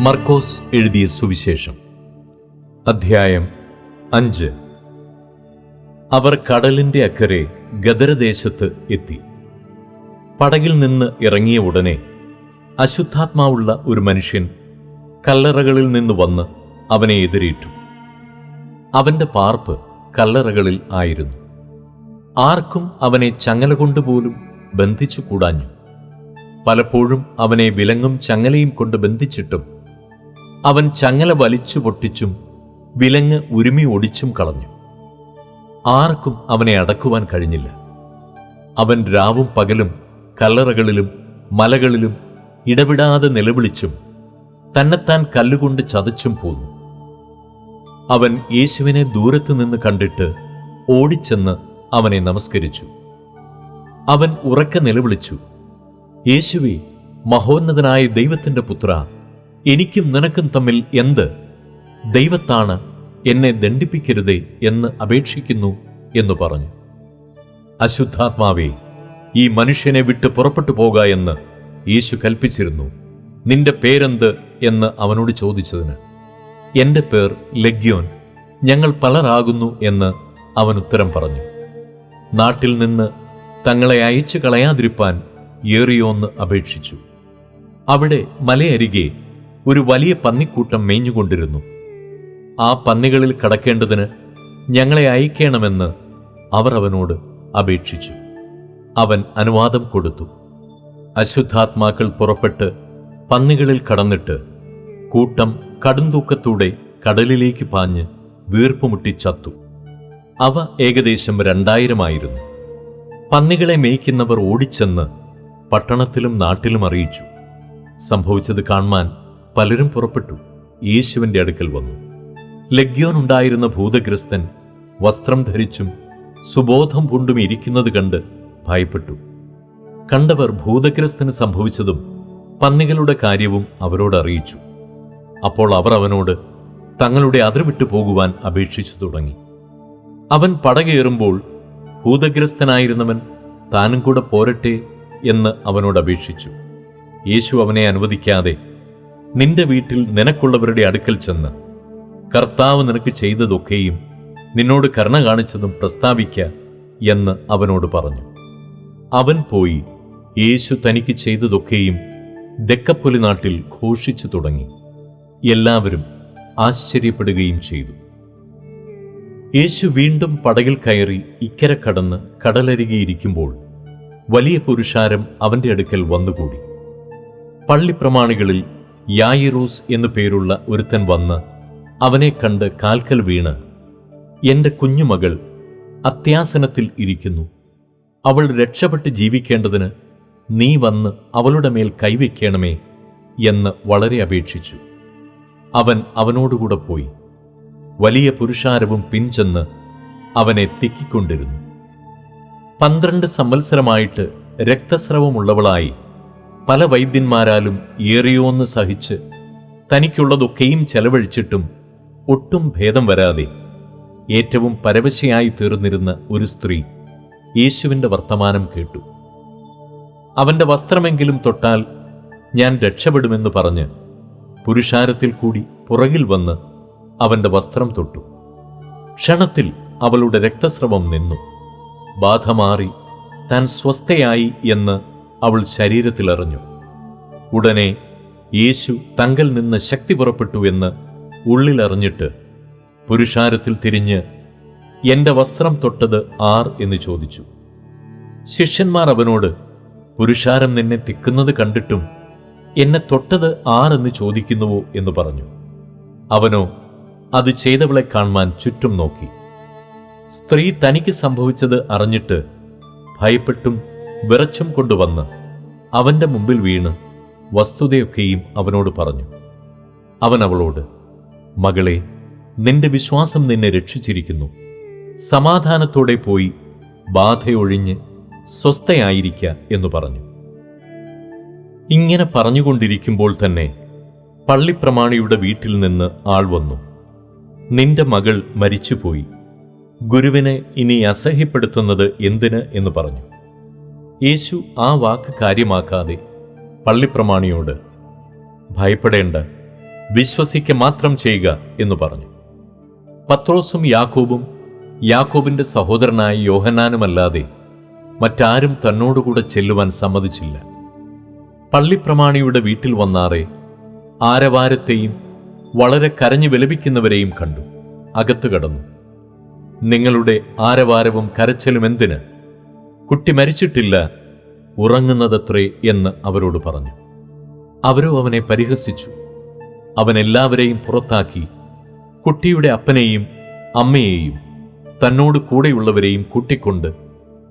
മർക്കോസ് എഴുതിയ സുവിശേഷം അധ്യായം 5. അവർ കടലിന്റെ അക്കരെ ഗദരദേശത്ത് എത്തി. പടകിൽ നിന്ന് ഇറങ്ങിയ ഉടനെ അശുദ്ധാത്മാവുള്ള ഒരു മനുഷ്യൻ കല്ലറകളിൽ നിന്ന് വന്ന് അവനെ എതിരേറ്റു. അവന്റെ പാർപ്പ് കല്ലറകളിൽ ആയിരുന്നു. ആർക്കും അവനെ ചങ്ങല കൊണ്ടുപോലും ബന്ധിച്ചു കൂടാഞ്ഞു. പലപ്പോഴും അവനെ വിലങ്ങും ചങ്ങലയും കൊണ്ട് ബന്ധിച്ചിട്ടും അവൻ ചങ്ങല വലിച്ചു പൊട്ടിച്ചും വിലങ്ങ് ഉരുമി ഒടിച്ചും കളഞ്ഞു. ആർക്കും അവനെ അടക്കുവാൻ കഴിഞ്ഞില്ല. അവൻ രാവും പകലും കല്ലറകളിലും മലകളിലും ഇടവിടാതെ നിലവിളിച്ചും തന്നെത്താൻ കല്ലുകൊണ്ട് ചതച്ചും പോന്നു. അവൻ യേശുവിനെ ദൂരത്തു നിന്ന് കണ്ടിട്ട് ഓടിച്ചെന്ന് അവനെ നമസ്കരിച്ചു. അവൻ ഉറക്കെ നിലവിളിച്ചു, യേശുവേ, മഹോന്നതനായ ദൈവത്തിന്റെ പുത്ര, എനിക്കും നിനക്കും തമ്മിൽ എന്ത്? ദൈവത്താണ്, എന്നെ ദണ്ഡിപ്പിക്കരുതേ എന്ന് അപേക്ഷിക്കുന്നു എന്ന് പറഞ്ഞു. അശുദ്ധാത്മാവേ, ഈ മനുഷ്യനെ വിട്ട് പുറപ്പെട്ടു പോക എന്ന് യേശു കൽപ്പിച്ചിരുന്നു. നിന്റെ പേരെന്ത് എന്ന് അവനോട് ചോദിച്ചതിന്, എന്റെ പേർ ലെഗ്യോൻ, ഞങ്ങൾ പലരാകുന്നു എന്ന് അവൻ ഉത്തരം പറഞ്ഞു. നാട്ടിൽ നിന്ന് തങ്ങളെ അയച്ചു കളയാതിരിപ്പാൻ ഏറിയോന്ന് അപേക്ഷിച്ചു. അവിടെ മലയരികെ ഒരു വലിയ പന്നിക്കൂട്ടം മേഞ്ഞുകൊണ്ടിരുന്നു. ആ പന്നികളിൽ കടക്കേണ്ടതിന് ഞങ്ങളെ അയക്കണമെന്ന് അവർ അവനോട് അപേക്ഷിച്ചു. അവൻ അനുവാദം കൊടുത്തു. അശുദ്ധാത്മാക്കൾ പുറപ്പെട്ട് പന്നികളിൽ കടന്നിട്ട് കൂട്ടം കടുംതൂക്കത്തോടെ കടലിലേക്ക് പാഞ്ഞ് വീർപ്പുമുട്ടി ചത്തു. അവ ഏകദേശം 2000 പന്നികളെ മേയ്ക്കുന്നവർ ഓടിച്ചെന്ന് പട്ടണത്തിലും നാട്ടിലും അറിയിച്ചു. സംഭവിച്ചത് കാണുവാൻ പലരും പുറപ്പെട്ടു യേശുവിന്റെ അടുക്കൽ വന്നു. ലെഗ്യോൻ ഉണ്ടായിരുന്ന ഭൂതഗ്രസ്തൻ വസ്ത്രം ധരിച്ചും സുബോധം പൂണ്ടും ഇരിക്കുന്നത് കണ്ട് ഭയപ്പെട്ടു. കണ്ടവർ ഭൂതഗ്രസ്തന് സംഭവിച്ചതും പന്നികളുടെ കാര്യവും അവരോട് അറിയിച്ചു. അപ്പോൾ അവർ അവനോട് തങ്ങളുടെ അതിർ വിട്ടു പോകുവാൻ അപേക്ഷിച്ചു തുടങ്ങി. അവൻ പടകേറുമ്പോൾ ഭൂതഗ്രസ്തനായിരുന്നവൻ താനും കൂടെ പോരട്ടെ എന്ന് അവനോട് അപേക്ഷിച്ചു. യേശു അവനെ അനുവദിക്കാതെ, നിന്റെ വീട്ടിൽ നിനക്കുള്ളവരുടെ അടുക്കൽ ചെന്ന് കർത്താവ് നിനക്ക് ചെയ്തതൊക്കെയും നിന്നോട് കരുണ കാണിച്ചതും പ്രസ്താവിക്ക എന്ന് അവനോട് പറഞ്ഞു. അവൻ പോയി യേശു തനിക്ക് ചെയ്തതൊക്കെയും ദെക്കപ്പൊലി നാട്ടിൽ ഘോഷിച്ചു തുടങ്ങി. എല്ലാവരും ആശ്ചര്യപ്പെടുകയും ചെയ്തു. യേശു വീണ്ടും പടകിൽ കയറി ഇക്കരെ കടന്ന് കടലരികെയിരിക്കുമ്പോൾ വലിയ പുരുഷാരം അവന്റെ അടുക്കൽ വന്നുകൂടി. പള്ളിപ്രമാണികളിൽ യായിറോസ് എന്നു പേരുള്ള ഒരുത്തൻ വന്ന് അവനെ കണ്ട് കാൽക്കൽ വീണ്, എന്റെ കുഞ്ഞുമകൾ അത്യാസനത്തിൽ ഇരിക്കുന്നു, അവൾ രക്ഷപ്പെട്ട് ജീവിക്കേണ്ടതിന് നീ വന്ന് അവളുടെ മേൽ കൈവയ്ക്കണമേ എന്ന് വളരെ അപേക്ഷിച്ചു. അവൻ അവനോടുകൂടെ പോയി. വലിയ പുരുഷാരവും പിൻചെന്ന് അവനെ തിക്കിക്കൊണ്ടിരുന്നു. 12 സംവത്സരമായിട്ട് രക്തസ്രവമുള്ളവളായി പല വൈദ്യന്മാരാലും ഏറിയോന്ന് സഹിച്ച് തനിക്കുള്ളതൊക്കെയും ചെലവഴിച്ചിട്ടും ഒട്ടും ഭേദം വരാതെ ഏറ്റവും പരവശയായി തീർന്നിരുന്ന ഒരു സ്ത്രീ യേശുവിൻ്റെ വർത്തമാനം കേട്ടു. അവന്റെ വസ്ത്രമെങ്കിലും തൊട്ടാൽ ഞാൻ രക്ഷപ്പെടുമെന്ന് പറഞ്ഞ് പുരുഷാരത്തിൽ കൂടി പുറകിൽ വന്ന് അവന്റെ വസ്ത്രം തൊട്ടു. ക്ഷണത്തിൽ അവളുടെ രക്തസ്രവം നിന്നു. ബാധ മാറി താൻ സ്വസ്ഥയായി എന്ന് അവൾ ശരീരത്തിലറിഞ്ഞു. ഉടനെ യേശു തങ്കൽ നിന്ന് ശക്തി പുറപ്പെട്ടു എന്ന് ഉള്ളിലറിഞ്ഞിട്ട് പുരുഷാരത്തിൽ തിരിഞ്ഞ്, എന്റെ വസ്ത്രം തൊട്ടത് ആർ എന്ന് ചോദിച്ചു. ശിഷ്യന്മാർ അവനോട്, പുരുഷാരം നിന്നെ തിക്കുന്നത് കണ്ടിട്ടും എന്നെ തൊട്ടത് ആർ എന്ന് ചോദിക്കുന്നുവോ എന്ന് പറഞ്ഞു. അവനോ അത് ചെയ്തവളെ കാണുവാൻ ചുറ്റും നോക്കി. സ്ത്രീ തനിക്ക് സംഭവിച്ചത് അറിഞ്ഞിട്ട് ഭയപ്പെട്ടും വിറച്ചും കൊണ്ടുവന്ന് അവന്റെ മുമ്പിൽ വീണ് വസ്തുതയൊക്കെയും അവനോട് പറഞ്ഞു. അവൻ അവളോട്, മകളെ, നിന്റെ വിശ്വാസം നിന്നെ രക്ഷിച്ചിരിക്കുന്നു. സമാധാനത്തോടെ പോയി ബാധയൊഴിഞ്ഞ് സ്വസ്ഥയായിരിക്ക എന്ന് പറഞ്ഞു. ഇങ്ങനെ പറഞ്ഞുകൊണ്ടിരിക്കുമ്പോൾ തന്നെ പള്ളിപ്രമാണിയുടെ വീട്ടിൽ നിന്ന് ആൾ വന്നു. നിന്റെ മകൾ മരിച്ചുപോയി, ഗുരുവിനെ ഇനി അസഹ്യപ്പെടുത്തുന്നത് എന്തിന് എന്ന് പറഞ്ഞു. യേശു ആ വാക്ക് കാര്യമാക്കാതെ പള്ളിപ്രമാണിയോട്, ഭയപ്പെടേണ്ട, വിശ്വസിക്ക മാത്രം ചെയ്യുക എന്ന് പറഞ്ഞു. പത്രോസും യാക്കോബും യാക്കോബിന്റെ സഹോദരനായ യോഹന്നാനുമല്ലാതെ മറ്റാരും തന്നോടുകൂടെ ചെല്ലുവാൻ സമ്മതിച്ചില്ല. പള്ളിപ്രമാണിയുടെ വീട്ടിൽ വന്നാറെ ആരവാരത്തെയും വളരെ കരഞ്ഞു വിലപിക്കുന്നവരെയും കണ്ടു. അകത്തു കടന്നു. നിങ്ങളുടെ ആരവാരവും കരച്ചിലും എന്തിന്? കുട്ടി മരിച്ചിട്ടില്ല, ഉറങ്ങുന്നതത്രേ എന്ന് അവരോട് പറഞ്ഞു. അവരോ അവനെ പരിഹസിച്ചു. അവൻ എല്ലാവരെയും പുറത്താക്കി കുട്ടിയുടെ അപ്പനെയും അമ്മയെയും തന്നോട് കൂടെയുള്ളവരെയും കൂട്ടിക്കൊണ്ട്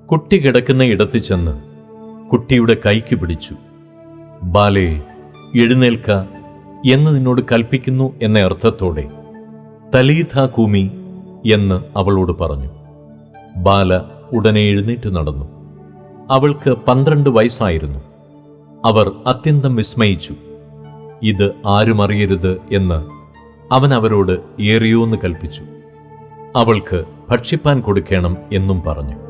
കുട്ടി കിടക്കുന്ന ഇടത്ത് ചെന്ന് കുട്ടിയുടെ കൈക്ക് പിടിച്ചു. ബാലേ, എഴുന്നേൽക്ക എന്ന് നിന്നോട് കൽപ്പിക്കുന്നു എന്ന അർത്ഥത്തോടെ തലീഥ കൂമി എന്ന് അവളോട് പറഞ്ഞു. ബാല ഉടനെ എഴുന്നേറ്റ് നടന്നു. അവൾക്ക് 12 വയസ്സായിരുന്നു. അവർ അത്യന്തം വിസ്മയിച്ചു. ഇത് ആരും അറിയരുത് എന്ന് അവൻ അവരോട് ഏറിയോന്ന് കൽപ്പിച്ചു. അവൾക്ക് ഭക്ഷിപ്പാൻ കൊടുക്കണം എന്നും പറഞ്ഞു.